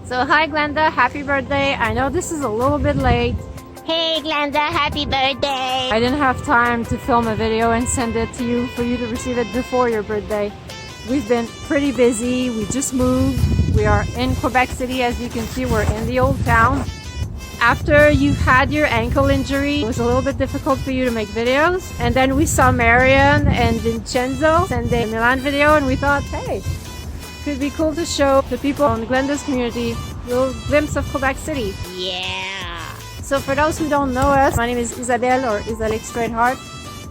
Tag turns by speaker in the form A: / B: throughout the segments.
A: So hi Glenda, happy birthday. I know this is a little bit late.
B: Hey Glenda, happy birthday!
A: I didn't have time to film a video and send it to you for you to receive it before your birthday. We've been pretty busy. We just moved. We are in Quebec City. As you can see, we're in the old town. After you've had your ankle injury, it was a little bit difficult for you to make videos. And then we saw Marian and Vincenzo send a Milan video and we thought, hey, could be cool to show the people in Glenda's community a little glimpse of Quebec City.
B: Yeah!
A: So for those who don't know us, my name is Isabelle or Izalixe Straight Heart.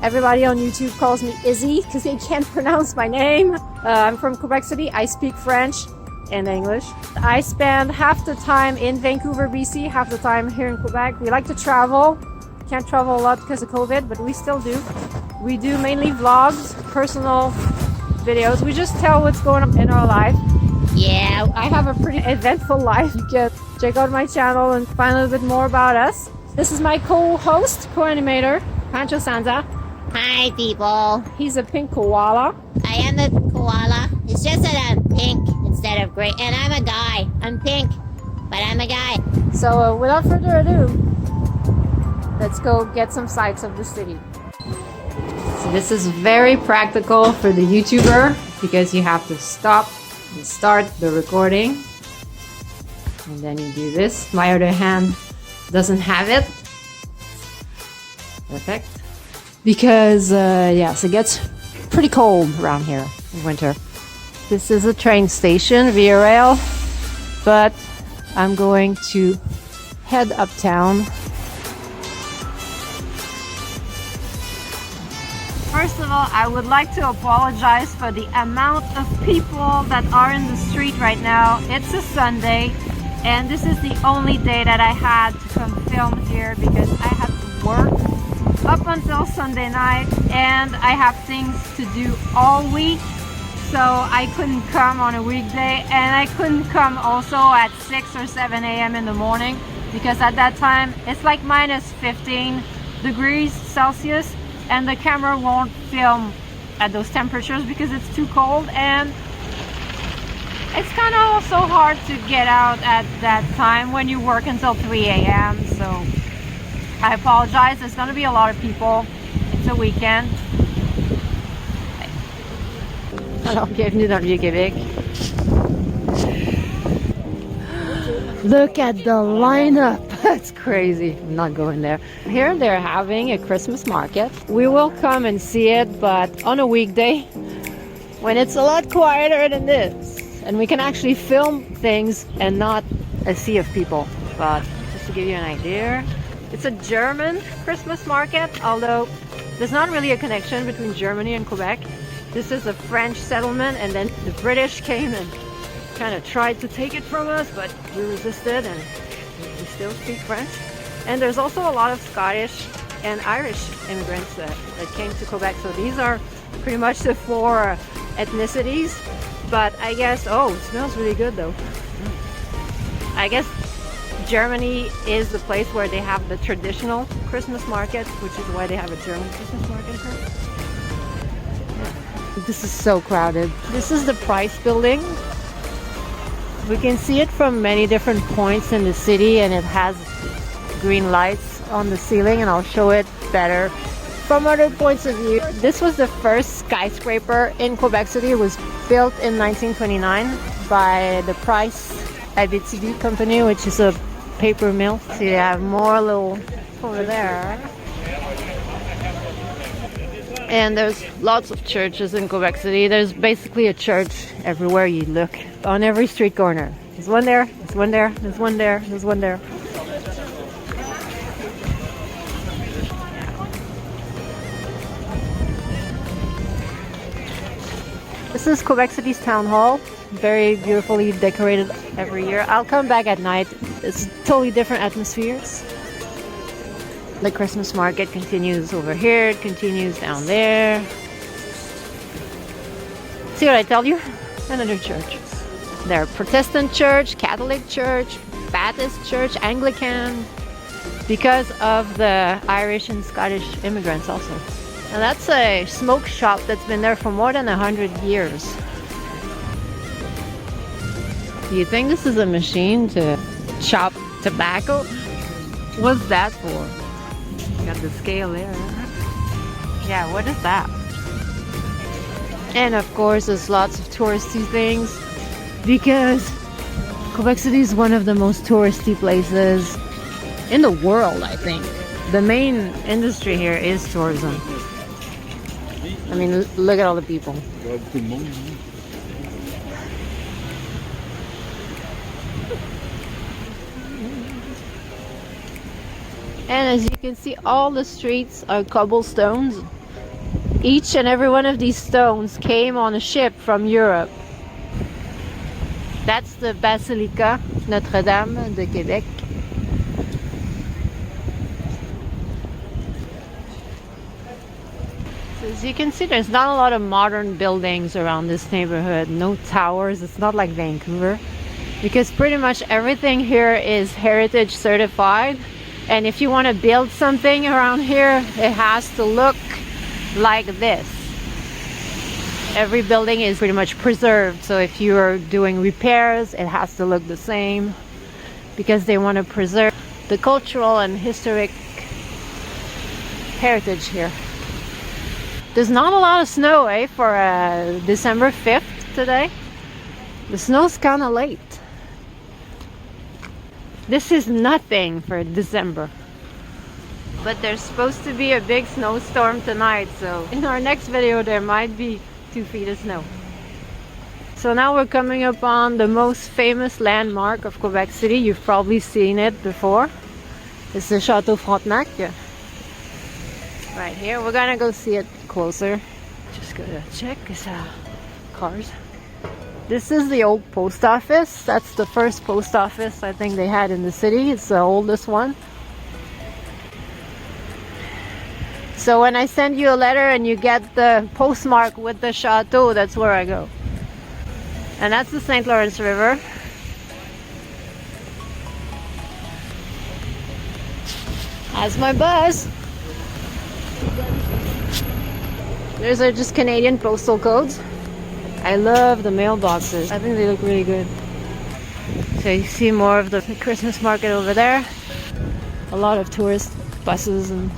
A: Everybody on YouTube calls me Izzy because they can't pronounce my name. I'm from Quebec City. I speak French and English. I spend half the time in Vancouver, BC, half the time here in Quebec. We like to travel. Can't travel a lot because of COVID, but we still do. We do mainly vlogs, personal videos. We just tell what's going on in our life.
B: Yeah!
A: I have a pretty eventful life. You can check out my channel and find a little bit more about us. This is my co-host, co-animator, Pancho Sanza.
B: Hi people!
A: He's a pink koala.
B: I am a koala. It's just that I'm pink instead of gray. And I'm a guy. I'm pink, but I'm a guy.
A: So without further ado, let's go get some sights of the city. So this is very practical for the YouTuber because you have to stop and start the recording. And then you do this. My other hand doesn't have it. Perfect. Because, yes, it gets pretty cold around here in winter. This is a train station, Via Rail, but I'm going to head uptown. First of all, I would like to apologize for the amount of people that are in the street right now. It's a Sunday, and this is the only day that I had to come film here because I had to work up until Sunday night, and I have things to do all week, so I couldn't come on a weekday, and I couldn't come also at 6 or 7 a.m. in the morning because at that time it's like minus 15 degrees Celsius and the camera won't film at those temperatures because it's too cold, and it's kind of also hard to get out at that time when you work until 3 a.m. so I apologize. There's going to be a lot of people. It's a weekend. Alors, bienvenue dans le Vieux-Québec. Look at the lineup. That's crazy. I'm not going there. Here they're having a Christmas market. We will come and see it, but on a weekday when it's a lot quieter than this. And we can actually film things and not a sea of people. But just to give you an idea, it's a German Christmas market, although there's not really a connection between Germany and Quebec. This is a French settlement, and then the British came and kind of tried to take it from us, but we resisted and we still speak French. And there's also a lot of Scottish and Irish immigrants that came to Quebec. So these are pretty much the four ethnicities. But I guess, oh, it smells really good though. I guess Germany is the place where they have the traditional Christmas markets, which is why they have a German Christmas market here. Yeah. This is so crowded. This is the Price building. We can see it from many different points in the city, and it has green lights on the ceiling, and I'll show it better from other points of view. This was the first skyscraper in Quebec City. It was built in 1929 by the Price Abitibi company, which is a paper mill. So you have more little over there. And there's lots of churches in Quebec City. There's basically a church everywhere you look, on every street corner. There's one there, there's one there, there's one there, there's one there. This is Quebec City's town hall. Very beautifully decorated every year. I'll come back at night. It's totally different atmospheres. The Christmas market continues over here. It continues down there. See what I tell you? Another church. There are Protestant church, Catholic church, Baptist church, Anglican, because of the Irish and Scottish immigrants also. And that's a smoke shop that's been there for more than 100 years. Do you think this is a machine to chop tobacco? What's that for? Got the scale there. Yeah, what is that? And of course, there's lots of touristy things because Quebec City is one of the most touristy places in the world, I think. The main industry here is tourism. I mean, look at all the people. And as you can see, all the streets are cobblestones. Each and every one of these stones came on a ship from Europe. That's the Basilica Notre-Dame de Quebec. So as you can see, there's not a lot of modern buildings around this neighborhood. No towers. It's not like Vancouver. Because pretty much everything here is heritage certified. And if you want to build something around here, it has to look like this. Every building is pretty much preserved. So if you're doing repairs, it has to look the same because they want to preserve the cultural and historic heritage here. There's not a lot of snow, for December 5th today. The snow's kind of late. This is nothing for December. But there's supposed to be a big snowstorm tonight, so in our next video there might be 2 feet of snow. So now we're coming up on the most famous landmark of Quebec City. You've probably seen it before. It's the Chateau Frontenac. Right here, we're gonna go see it closer. Just gotta check this out. Cars. This is the old post office. That's the first post office I think they had in the city. It's the oldest one. So when I send you a letter and you get the postmark with the chateau, that's where I go. And that's the St. Lawrence River. That's my bus. Those are just Canadian postal codes. I love the mailboxes. I think they look really good. So you see more of the Christmas market over there. A lot of tourist buses and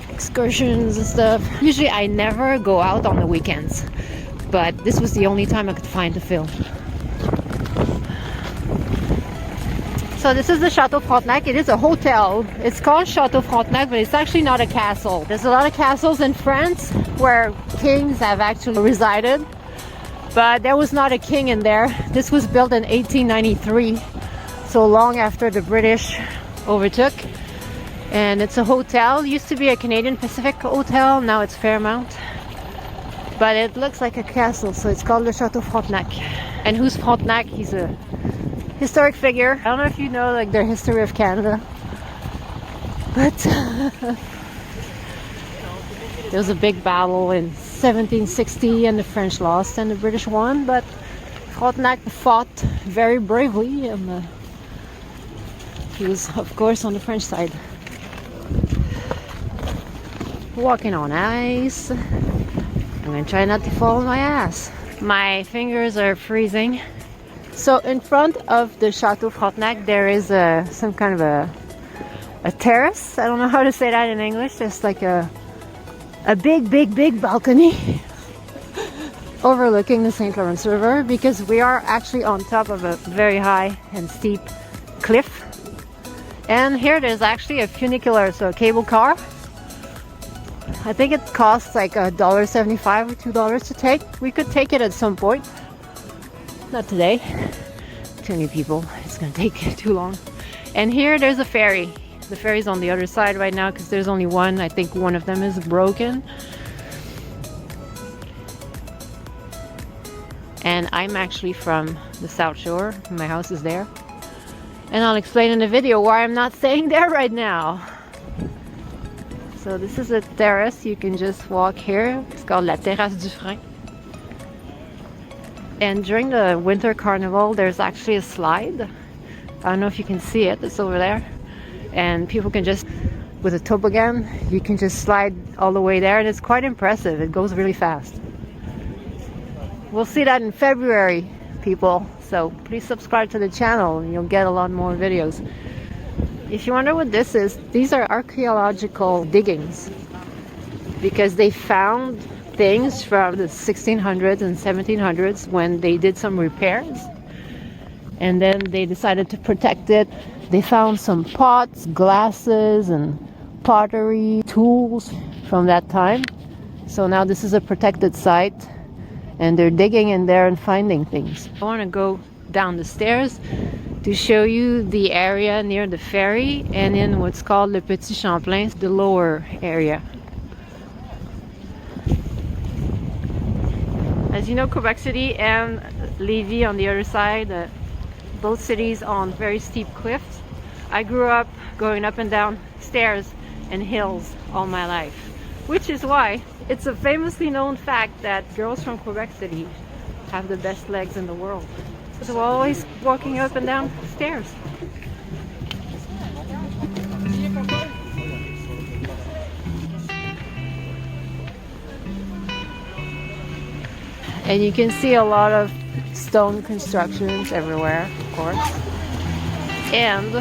A: excursions and stuff. Usually I never go out on the weekends, but this was the only time I could find to film. So this is the Chateau Frontenac. It is a hotel. It's called Chateau Frontenac, but it's actually not a castle. There's a lot of castles in France where kings have actually resided. But there was not a king in there. This was built in 1893, so long after the British overtook. And it's a hotel. It used to be a Canadian Pacific hotel. Now it's Fairmount. But it looks like a castle, so it's called the Chateau Frontenac. And who's Frontenac? He's a historic figure. I don't know if you know like their history of Canada. But there was a big battle in 1760 and the French lost and the British won, but Frontenac fought very bravely and he was of course on the French side. Walking on ice. I'm gonna try not to fall on my ass. My fingers are freezing. So in front of the Chateau Frontenac there is some kind of a terrace. I don't know how to say that in English. There's like a big balcony overlooking the St. Lawrence River because we are actually on top of a very high and steep cliff. And here there's actually a funicular, so a cable car. I think it costs like $1.75 or $2 to take. We could take it at some point. Not today. Too many people. It's gonna take too long. And here there's a ferry. The ferry's on the other side right now because there's only one. I think one of them is broken. And I'm actually from the South Shore. My house is there. And I'll explain in the video why I'm not staying there right now. So this is a terrace. You can just walk here. It's called La Terrasse du Frein. And during the winter carnival, there's actually a slide. I don't know if you can see it. It's over there. And people can just, with a toboggan, you can just slide all the way there. And it's quite impressive. It goes really fast. We'll see that in February. people. So please subscribe to the channel and you'll get a lot more videos. If you wonder what this is, these are archaeological diggings because they found things from the 1600s and 1700s when they did some repairs, and then they decided to protect it. They found some pots, glasses, and pottery tools from that time. So now this is a protected site, and they're digging in there and finding things. I want to go down the stairs to show you the area near the ferry and in what's called Le Petit Champlain, the lower area. As you know, Quebec City and Lévis on the other side, both cities on very steep cliffs. I grew up going up and down stairs and hills all my life, which is why it's a famously known fact that girls from Quebec City have the best legs in the world. So we're always walking up and down stairs. And you can see a lot of stone constructions everywhere, of course. And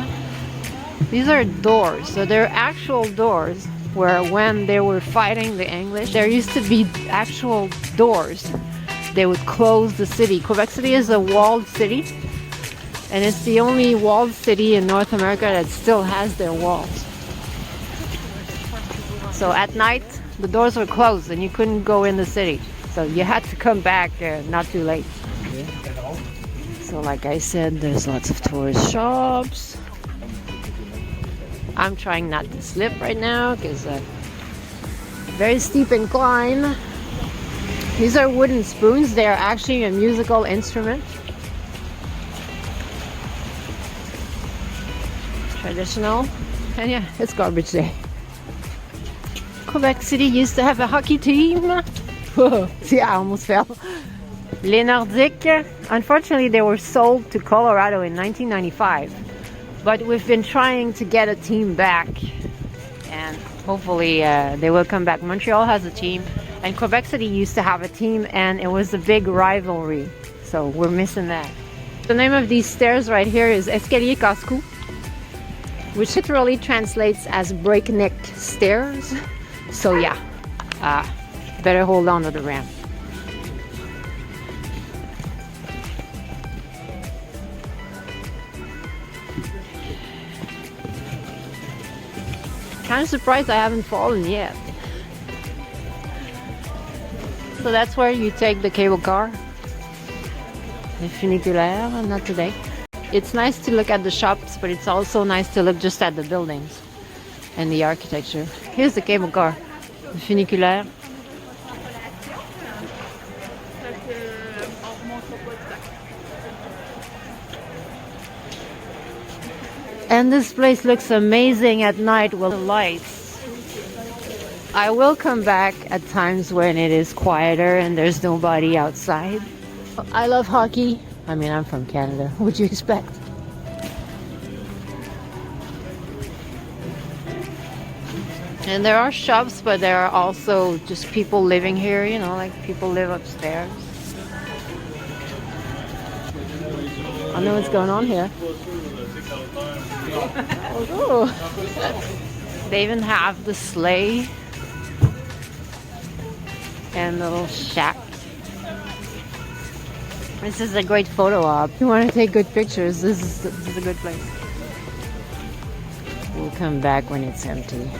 A: these are doors, so they're actual doors where when they were fighting the English, there used to be actual doors. They would close the city. Quebec City is a walled city, and it's the only walled city in North America that still has their walls. So at night, the doors were closed and you couldn't go in the city. So you had to come back not too late. So like I said, there's lots of tourist shops. I'm trying not to slip right now because very steep incline. These are wooden spoons. They are actually a musical instrument. Traditional. And yeah, it's garbage day. Quebec City used to have a hockey team. See, I almost fell. Les Nordiques, unfortunately, they were sold to Colorado in 1995. But we've been trying to get a team back. And hopefully they will come back. Montreal has a team. And Quebec City used to have a team, and it was a big rivalry. So we're missing that. The name of these stairs right here is Escalier Casse-Cou, which literally translates as breakneck stairs. So yeah, better hold on to the ramp. Kind of surprised I haven't fallen yet. So that's where you take the cable car. The funiculaire, not today. It's nice to look at the shops, but it's also nice to look just at the buildings and the architecture. Here's the cable car, the funiculaire. And this place looks amazing at night with the lights. I will come back at times when it is quieter and there's nobody outside. I love hockey. I mean, I'm from Canada. What would you expect? And there are shops, but there are also just people living here, you know, like people live upstairs. I know what's going on here. Oh. They even have the sleigh and the little shack. This is a great photo op. If you want to take good pictures, this is a good place. We'll come back when it's empty.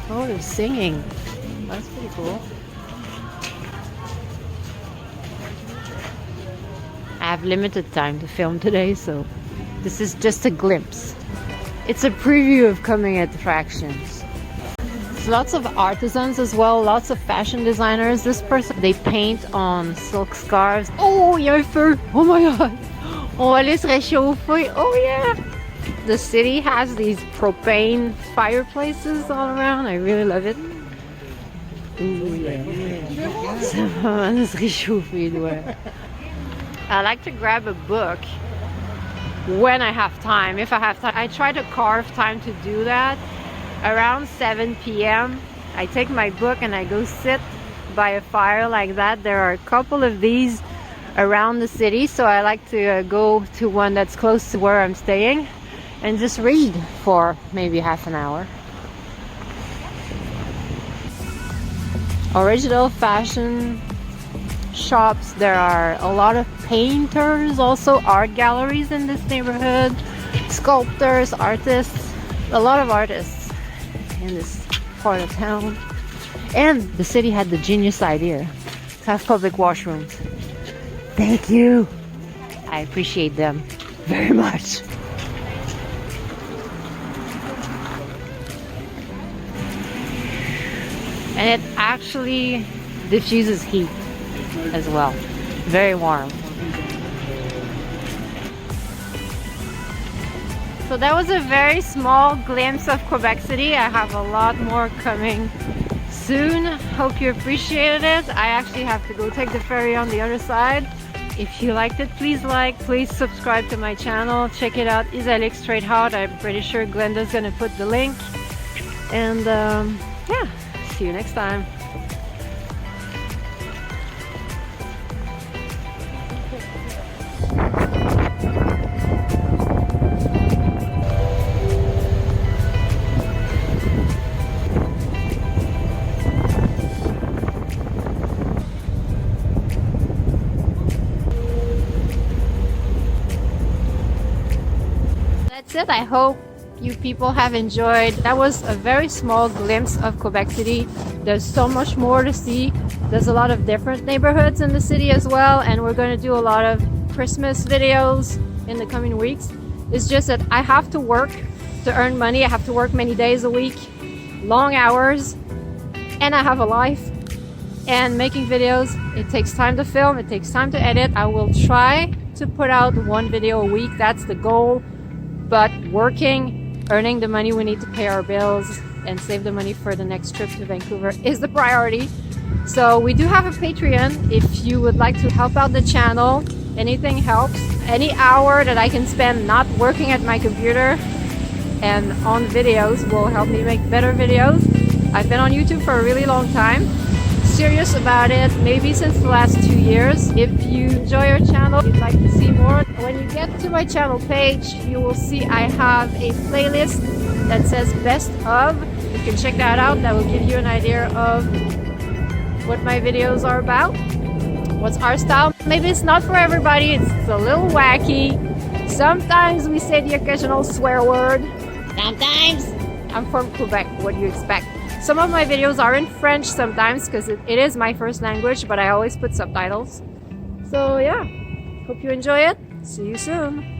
A: Oh, they're singing. That's pretty cool. I have limited time to film today, so this is just a glimpse. It's a preview of coming attractions. There's lots of artisans as well, lots of fashion designers. This person, they paint on silk scarves. Oh, il y a un feu! Oh my god! On va aller se réchauffer! Oh yeah! The city has these propane fireplaces all around. I really love it. Ooh, yeah. Ça va se réchauffer, ouais. I like to grab a book when I have time, if I have time. I try to carve time to do that. Around 7 p.m. I take my book and I go sit by a fire like that. There are a couple of these around the city, so I like to go to one that's close to where I'm staying and just read for maybe half an hour. Original fashion shops. There are a lot of painters, also art galleries in this neighborhood, sculptors, artists, a lot of artists in this part of town. And the city had the genius idea to have public washrooms. Thank you. I appreciate them very much. And it actually diffuses heat as well. Very warm. So that was a very small glimpse of Quebec City. I have a lot more coming soon. Hope you appreciated it. I actually have to go take the ferry on the other side. If you liked it, please like, please subscribe to my channel. Check it out, Izalixe straight out. I'm pretty sure Glenda's gonna put the link. And yeah, see you next time. That's it. I hope you people have enjoyed. That was a very small glimpse of Quebec City. There's so much more to see. There's a lot of different neighborhoods in the city as well, and we're going to do a lot of Christmas videos in the coming weeks. It's just that I have to work to earn money. I have to work many days a week, long hours, and I have a life. And making videos, it takes time to film, it takes time to edit. I will try to put out one video a week. That's the goal. But working, earning the money we need to pay our bills and save the money for the next trip to Vancouver is the priority. So we do have a Patreon. If you would like to help out the channel, anything helps. Any hour that I can spend not working at my computer and on videos will help me make better videos. I've been on YouTube for a really long time. Serious about it, maybe since the last 2 years. If you enjoy our channel, you'd like to see more, when you get to my channel page, you will see I have a playlist that says best of. You can check that out. That will give you an idea of what my videos are about, what's our style. Maybe it's not for everybody, it's a little wacky. Sometimes we say the occasional swear word.
B: Sometimes.
A: I'm from Quebec, what do you expect? Some of my videos are in French sometimes because it is my first language, but I always put subtitles. So yeah, hope you enjoy it. See you soon.